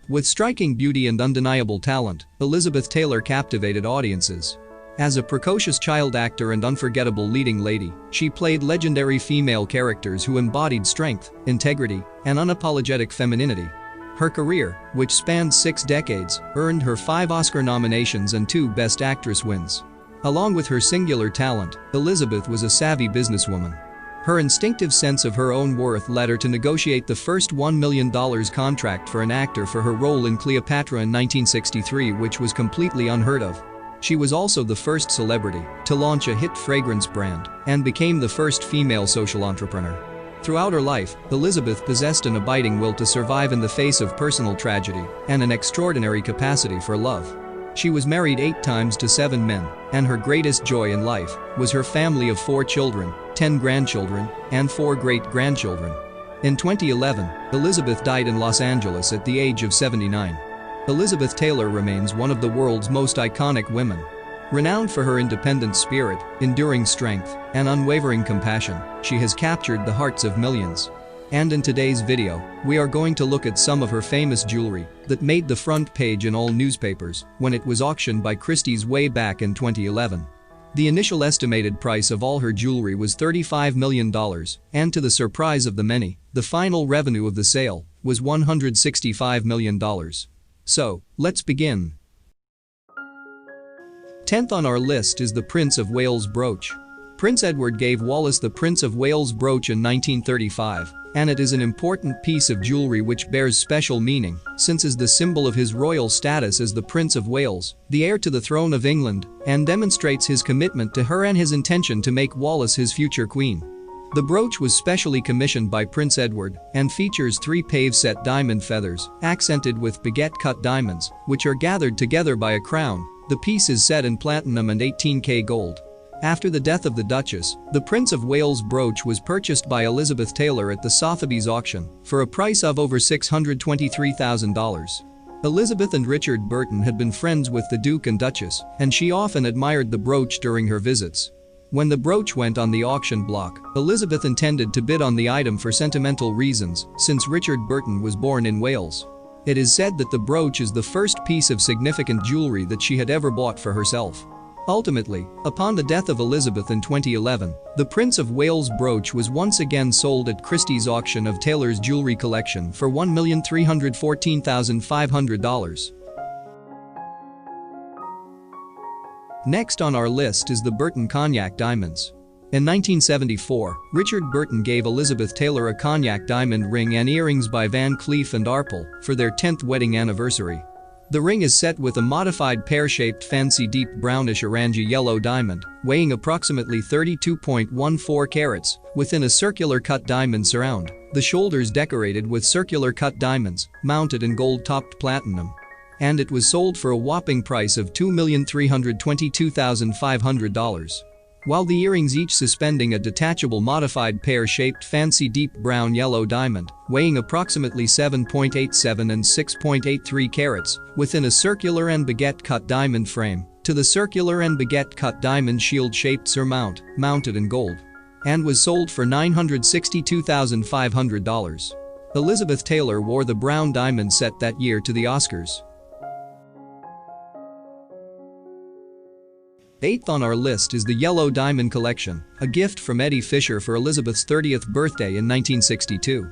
With striking beauty and undeniable talent, Elizabeth Taylor captivated audiences. As a precocious child actor and unforgettable leading lady, she played legendary female characters who embodied strength, integrity, and unapologetic femininity. Her career, which spanned 6 decades, earned her 5 Oscar nominations and 2 Best Actress wins. Along with her singular talent, Elizabeth was a savvy businesswoman. Her instinctive sense of her own worth led her to negotiate the first $1 million contract for an actor for her role in Cleopatra in 1963, which was completely unheard of. She was also the first celebrity to launch a hit fragrance brand and became the first female social entrepreneur. Throughout her life, Elizabeth possessed an abiding will to survive in the face of personal tragedy and an extraordinary capacity for love. She was married 8 times to 7 men, and her greatest joy in life was her family of 4 children, 10 grandchildren, and 4 great-grandchildren. In 2011, Elizabeth died in Los Angeles at the age of 79. Elizabeth Taylor remains one of the world's most iconic women. Renowned for her independent spirit, enduring strength, and unwavering compassion, she has captured the hearts of millions. And in today's video, we are going to look at some of her famous jewelry that made the front page in all newspapers when it was auctioned by Christie's way back in 2011. The initial estimated price of all her jewelry was $35 million, and to the surprise of the many, the final revenue of the sale was $165 million. So, let's begin. 10th on our list is the Prince of Wales brooch. Prince Edward gave Wallace the Prince of Wales brooch in 1935, and it is an important piece of jewelry which bears special meaning, since it is the symbol of his royal status as the Prince of Wales, the heir to the throne of England, and demonstrates his commitment to her and his intention to make Wallace his future queen. The brooch was specially commissioned by Prince Edward and features 3 pave-set diamond feathers, accented with baguette-cut diamonds, which are gathered together by a crown. The piece is set in platinum and 18K gold. After the death of the Duchess, the Prince of Wales brooch was purchased by Elizabeth Taylor at the Sotheby's auction for a price of over $623,000. Elizabeth and Richard Burton had been friends with the Duke and Duchess, and she often admired the brooch during her visits. When the brooch went on the auction block, Elizabeth intended to bid on the item for sentimental reasons, since Richard Burton was born in Wales. It is said that the brooch is the first piece of significant jewelry that she had ever bought for herself. Ultimately, upon the death of Elizabeth in 2011, the Prince of Wales brooch was once again sold at Christie's auction of Taylor's jewelry collection for $1,314,500. Next on our list is the Burton Cognac diamonds. In 1974, Richard Burton gave Elizabeth Taylor a cognac diamond ring and earrings by Van Cleef & Arpels for their 10th wedding anniversary. The ring is set with a modified pear-shaped fancy deep brownish orangey yellow diamond, weighing approximately 32.14 carats, within a circular cut diamond surround, the shoulders decorated with circular cut diamonds, mounted in gold-topped platinum. And it was sold for a whopping price of $2,322,500. While the earrings each suspending a detachable modified pear-shaped fancy deep brown yellow diamond, weighing approximately 7.87 and 6.83 carats, within a circular and baguette-cut diamond frame, to the circular and baguette-cut diamond shield-shaped surmount, mounted in gold. And was sold for $962,500. Elizabeth Taylor wore the brown diamond set that year to the Oscars. 8th on our list is the Yellow Diamond Collection, a gift from Eddie Fisher for Elizabeth's 30th birthday in 1962.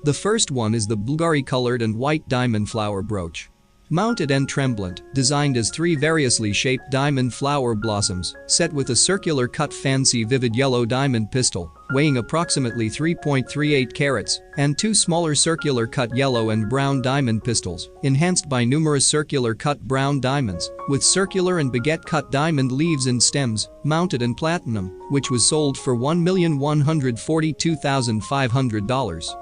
The first one is the Bulgari-colored and white diamond flower brooch. Mounted and tremblant, designed as 3 variously shaped diamond flower blossoms, set with a circular cut fancy vivid yellow diamond pistil, weighing approximately 3.38 carats, and 2 smaller circular cut yellow and brown diamond pistils, enhanced by numerous circular cut brown diamonds, with circular and baguette cut diamond leaves and stems, mounted in platinum, which was sold for $1,142,500.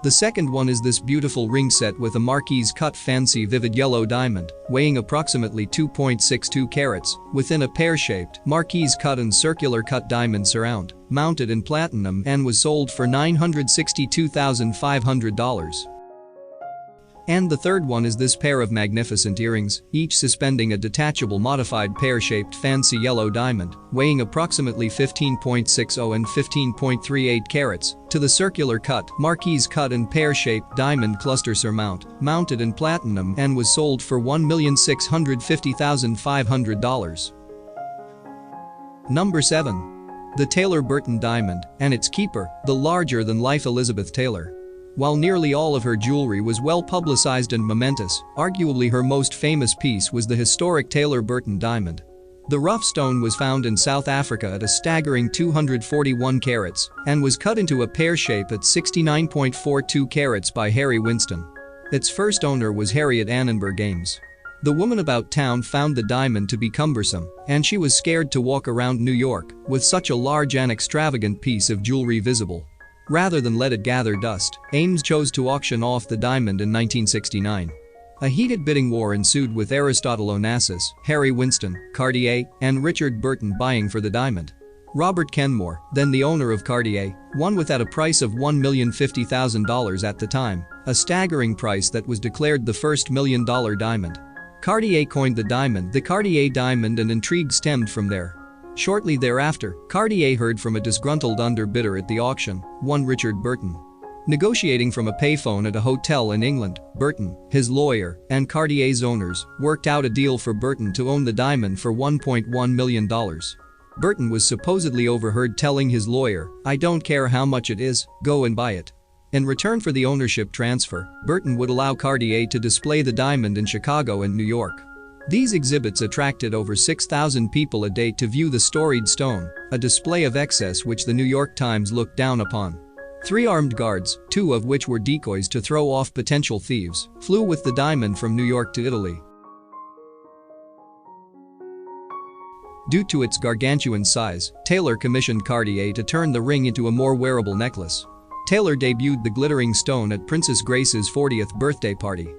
The second one is this beautiful ring set with a marquise cut fancy vivid yellow diamond, weighing approximately 2.62 carats, within a pear-shaped, marquise cut and circular cut diamond surround, mounted in platinum, and was sold for $962,500. And the third one is this pair of magnificent earrings, each suspending a detachable modified pear-shaped fancy yellow diamond, weighing approximately 15.60 and 15.38 carats, to the circular cut, marquise cut and pear-shaped diamond cluster surmount, mounted in platinum and was sold for $1,650,500. Number 7. The Taylor Burton Diamond, and its keeper, the larger-than-life Elizabeth Taylor. While nearly all of her jewelry was well publicized and momentous, arguably her most famous piece was the historic Taylor Burton diamond. The rough stone was found in South Africa at a staggering 241 carats and was cut into a pear shape at 69.42 carats by Harry Winston. Its first owner was Harriet Annenberg Ames. The woman about town found the diamond to be cumbersome, and she was scared to walk around New York with such a large and extravagant piece of jewelry visible. Rather than let it gather dust, Ames chose to auction off the diamond in 1969. A heated bidding war ensued with Aristotle Onassis, Harry Winston, Cartier, and Richard Burton vying for the diamond. Robert Kenmore, then the owner of Cartier, won with at a price of $1,050,000 at the time, a staggering price that was declared the first $1 million diamond. Cartier coined the diamond the Cartier diamond, and intrigue stemmed from there. Shortly thereafter, Cartier heard from a disgruntled underbidder at the auction, one Richard Burton. Negotiating from a payphone at a hotel in England, Burton, his lawyer, and Cartier's owners worked out a deal for Burton to own the diamond for $1.1 million. Burton was supposedly overheard telling his lawyer, "I don't care how much it is, go and buy it." In return for the ownership transfer, Burton would allow Cartier to display the diamond in Chicago and New York. These exhibits attracted over 6,000 people a day to view the storied stone, a display of excess which the New York Times looked down upon. 3 armed guards, 2 of which were decoys to throw off potential thieves, flew with the diamond from New York to Italy. Due to its gargantuan size, Taylor commissioned Cartier to turn the ring into a more wearable necklace. Taylor debuted the glittering stone at Princess Grace's 40th birthday party.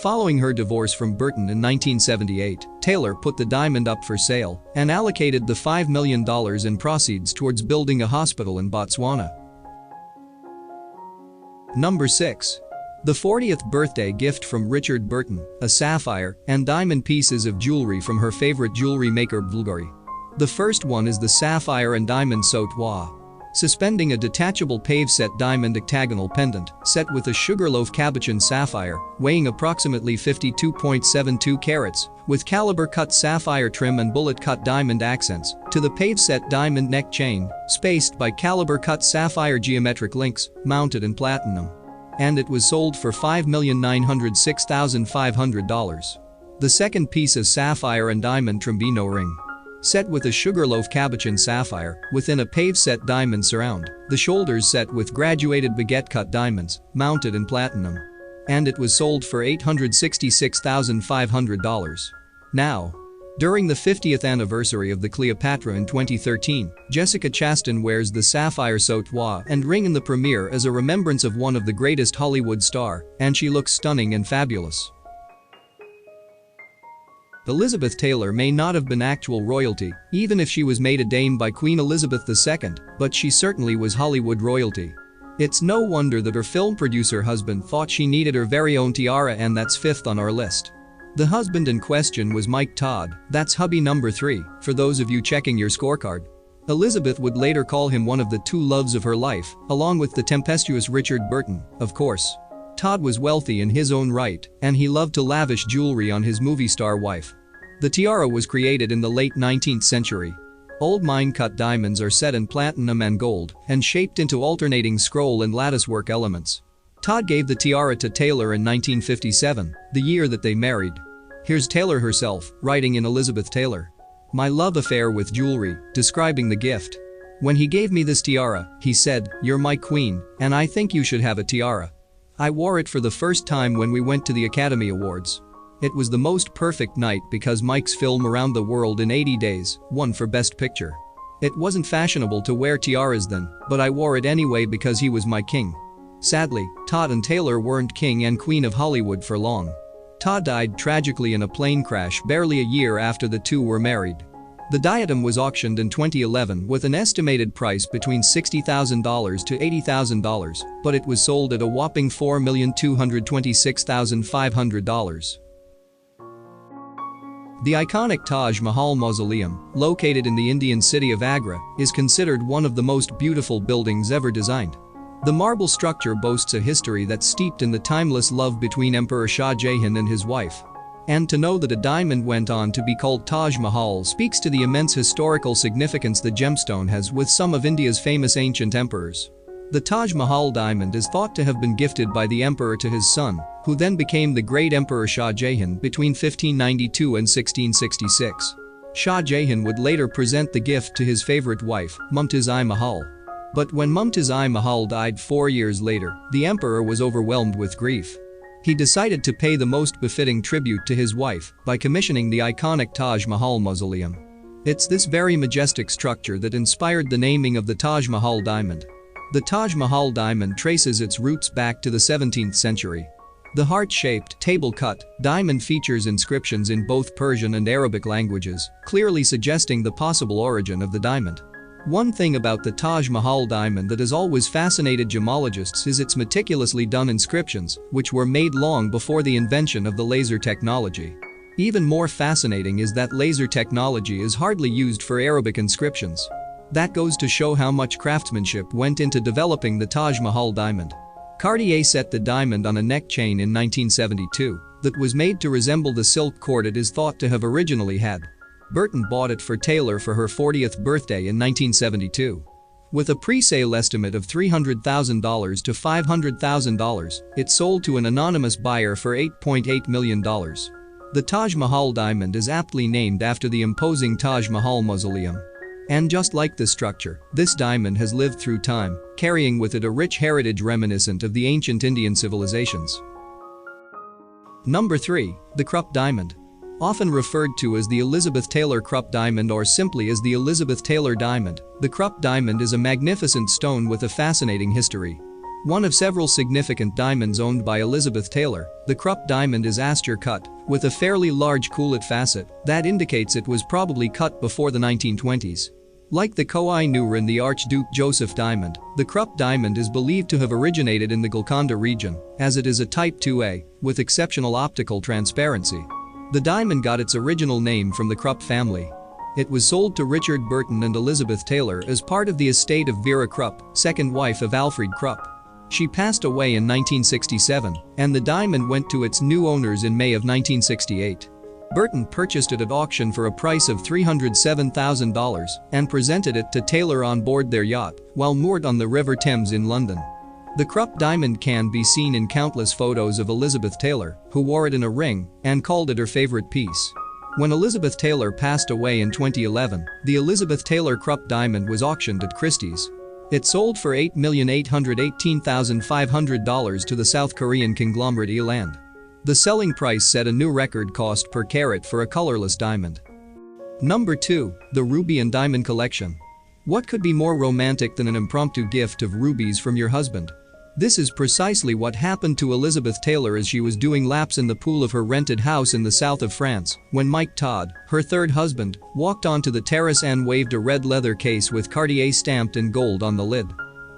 Following her divorce from Burton in 1978, Taylor put the diamond up for sale and allocated the $5 million in proceeds towards building a hospital in Botswana. Number 6. The 40th birthday gift from Richard Burton, a sapphire and diamond pieces of jewelry from her favorite jewelry maker Bulgari. The first one is the sapphire and diamond sautoir. Suspending a detachable pave-set diamond octagonal pendant, set with a sugarloaf cabochon sapphire, weighing approximately 52.72 carats, with caliber-cut sapphire trim and bullet-cut diamond accents, to the pave-set diamond neck chain, spaced by caliber-cut sapphire geometric links, mounted in platinum. And it was sold for $5,906,500. The second piece is sapphire and diamond trombino ring. Set with a sugarloaf cabochon sapphire, within a pave-set diamond surround, the shoulders set with graduated baguette-cut diamonds, mounted in platinum. And it was sold for $866,500. Now, during the 50th anniversary of the Cleopatra in 2013, Jessica Chastain wears the sapphire sautoir and ring in the premiere as a remembrance of one of the greatest Hollywood star, and she looks stunning and fabulous. Elizabeth Taylor may not have been actual royalty, even if she was made a dame by Queen Elizabeth II, but she certainly was Hollywood royalty. It's no wonder that her film producer husband thought she needed her very own tiara, and that's 5th on our list. The husband in question was Mike Todd, that's hubby number 3, for those of you checking your scorecard. Elizabeth would later call him one of the 2 loves of her life, along with the tempestuous Richard Burton, of course. Todd was wealthy in his own right, and he loved to lavish jewelry on his movie star wife. The tiara was created in the late 19th century. Old mine-cut diamonds are set in platinum and gold and shaped into alternating scroll and latticework elements. Todd gave the tiara to Taylor in 1957, the year that they married. Here's Taylor herself, writing in Elizabeth Taylor. "My love affair with jewelry," describing the gift. "When he gave me this tiara, he said, 'You're my queen, and I think you should have a tiara.' I wore it for the first time when we went to the Academy Awards. It was the most perfect night because Mike's film Around the World in 80 Days won for Best Picture. It wasn't fashionable to wear tiaras then, but I wore it anyway because he was my king." Sadly, Todd and Taylor weren't king and queen of Hollywood for long. Todd died tragically in a plane crash barely a year after the two were married. The diadem was auctioned in 2011 with an estimated price between $60,000 to $80,000, but it was sold at a whopping $4,226,500. The iconic Taj Mahal Mausoleum, located in the Indian city of Agra, is considered one of the most beautiful buildings ever designed. The marble structure boasts a history that's steeped in the timeless love between Emperor Shah Jahan and his wife. And to know that a diamond went on to be called Taj Mahal speaks to the immense historical significance the gemstone has with some of India's famous ancient emperors. The Taj Mahal diamond is thought to have been gifted by the emperor to his son, who then became the great Emperor Shah Jahan between 1592 and 1666. Shah Jahan would later present the gift to his favorite wife, Mumtaz-i-Mahal. But when Mumtaz-i-Mahal died 4 years later, the emperor was overwhelmed with grief. He decided to pay the most befitting tribute to his wife by commissioning the iconic Taj Mahal Mausoleum. It's this very majestic structure that inspired the naming of the Taj Mahal diamond. The Taj Mahal diamond traces its roots back to the 17th century. The heart-shaped, table-cut diamond features inscriptions in both Persian and Arabic languages, clearly suggesting the possible origin of the diamond. One thing about the Taj Mahal diamond that has always fascinated gemologists is its meticulously done inscriptions, which were made long before the invention of the laser technology. Even more fascinating is that laser technology is hardly used for Arabic inscriptions. That goes to show how much craftsmanship went into developing the Taj Mahal diamond. Cartier set the diamond on a neck chain in 1972 that was made to resemble the silk cord it is thought to have originally had. Burton bought it for Taylor for her 40th birthday in 1972. With a pre-sale estimate of $300,000 to $500,000, it sold to an anonymous buyer for $8.8 million. The Taj Mahal diamond is aptly named after the imposing Taj Mahal Mausoleum. And just like the structure, this diamond has lived through time, carrying with it a rich heritage reminiscent of the ancient Indian civilizations. Number 3. The Krupp Diamond. Often referred to as the Elizabeth Taylor Krupp Diamond or simply as the Elizabeth Taylor Diamond, the Krupp Diamond is a magnificent stone with a fascinating history. One of several significant diamonds owned by Elizabeth Taylor, the Krupp Diamond is aster cut, with a fairly large coulet facet that indicates it was probably cut before the 1920s. Like the Koh-i-Noor and the Archduke Joseph Diamond, the Krupp Diamond is believed to have originated in the Golconda region, as it is a Type 2A, with exceptional optical transparency. The diamond got its original name from the Krupp family. It was sold to Richard Burton and Elizabeth Taylor as part of the estate of Vera Krupp, second wife of Alfred Krupp. She passed away in 1967, and the diamond went to its new owners in May of 1968. Burton purchased it at auction for a price of $307,000 and presented it to Taylor on board their yacht while moored on the River Thames in London. The Krupp diamond can be seen in countless photos of Elizabeth Taylor, who wore it in a ring and called it her favorite piece. When Elizabeth Taylor passed away in 2011, the Elizabeth Taylor Krupp diamond was auctioned at Christie's. It sold for $8,818,500 to the South Korean conglomerate Eland. The selling price set a new record cost per carat for a colorless diamond. Number 2. The Ruby and Diamond Collection. What could be more romantic than an impromptu gift of rubies from your husband? This is precisely what happened to Elizabeth Taylor as she was doing laps in the pool of her rented house in the south of France, when Mike Todd, her third husband, walked onto the terrace and waved a red leather case with Cartier stamped in gold on the lid.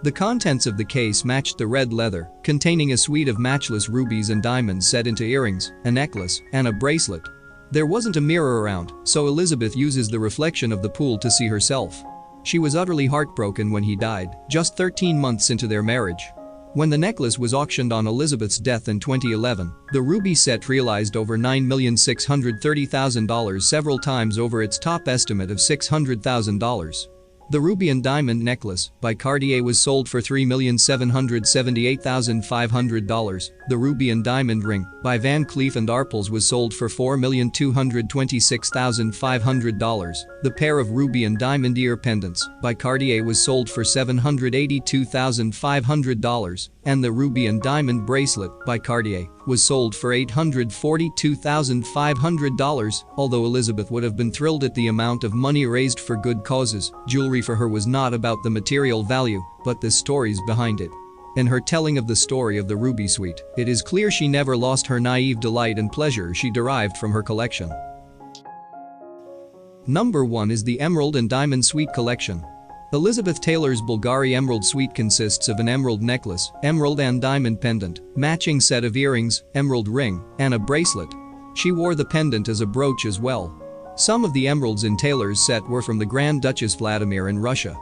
The contents of the case matched the red leather, containing a suite of matchless rubies and diamonds set into earrings, a necklace, and a bracelet. There wasn't a mirror around, so Elizabeth uses the reflection of the pool to see herself. She was utterly heartbroken when he died, just 13 months into their marriage. When the necklace was auctioned on Elizabeth's death in 2011, the ruby set realized over $9,630,000, several times over its top estimate of $600,000. The Ruby and Diamond Necklace by Cartier was sold for $3,778,500. The Ruby and Diamond Ring by Van Cleef & Arpels was sold for $4,226,500. The pair of Ruby and Diamond ear pendants by Cartier was sold for $782,500, and the Ruby and Diamond bracelet by Cartier was sold for $842,500. Although Elizabeth would have been thrilled at the amount of money raised for good causes, jewelry for her was not about the material value, but the stories behind it. In her telling of the story of the Ruby Suite, it is clear she never lost her naive delight and pleasure she derived from her collection. Number 1 is the Emerald and Diamond Suite Collection. Elizabeth Taylor's Bulgari Emerald Suite consists of an emerald necklace, emerald and diamond pendant, matching set of earrings, emerald ring, and a bracelet. She wore the pendant as a brooch as well. Some of the emeralds in Taylor's set were from the Grand Duchess Vladimir in Russia.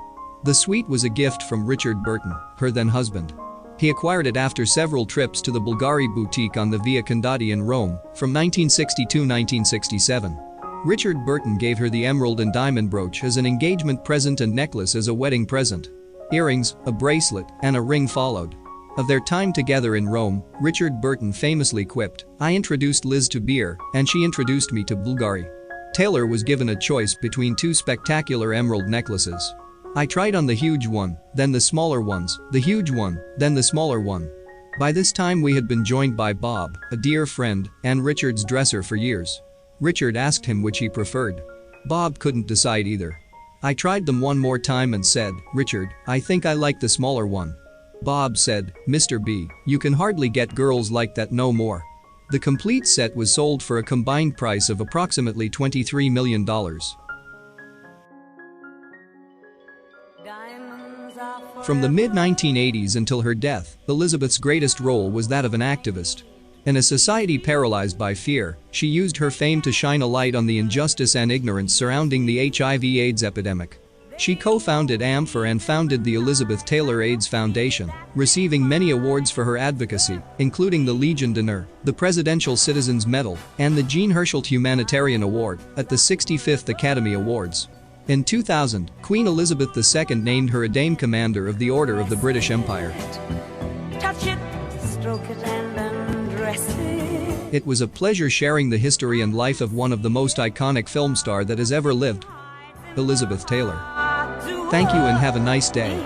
The suite was a gift from Richard Burton, her then husband. He acquired it after several trips to the Bulgari boutique on the Via Condotti in Rome from 1962-1967. Richard Burton gave her the emerald and diamond brooch as an engagement present and necklace as a wedding present. Earrings, a bracelet, and a ring followed. Of their time together in Rome, Richard Burton famously quipped, "I introduced Liz to beer, and she introduced me to Bulgari." Taylor was given a choice between two spectacular emerald necklaces. "I tried on the huge one, then the smaller ones, the huge one, then the smaller one." By this time we had been joined by Bob, a dear friend, and Richard's dresser for years. Richard asked him which he preferred. Bob couldn't decide either. I tried them one more time and said, "Richard, I think I like the smaller one." Bob said, "Mr. B, you can hardly get girls like that no more." The complete set was sold for a combined price of approximately $23 million. From the mid-1980s until her death, Elizabeth's greatest role was that of an activist. In a society paralyzed by fear, she used her fame to shine a light on the injustice and ignorance surrounding the HIV/AIDS epidemic. She co-founded AMFOR and founded the Elizabeth Taylor AIDS Foundation, receiving many awards for her advocacy, including the Legion d'Honneur, the Presidential Citizens Medal, and the Jean Herschel Humanitarian Award at the 65th Academy Awards. In 2000, Queen Elizabeth II named her a Dame Commander of the Order of the British Empire. Touch it, stroke it, and undress it. It was a pleasure sharing the history and life of one of the most iconic film star that has ever lived, Elizabeth Taylor. Thank you and have a nice day.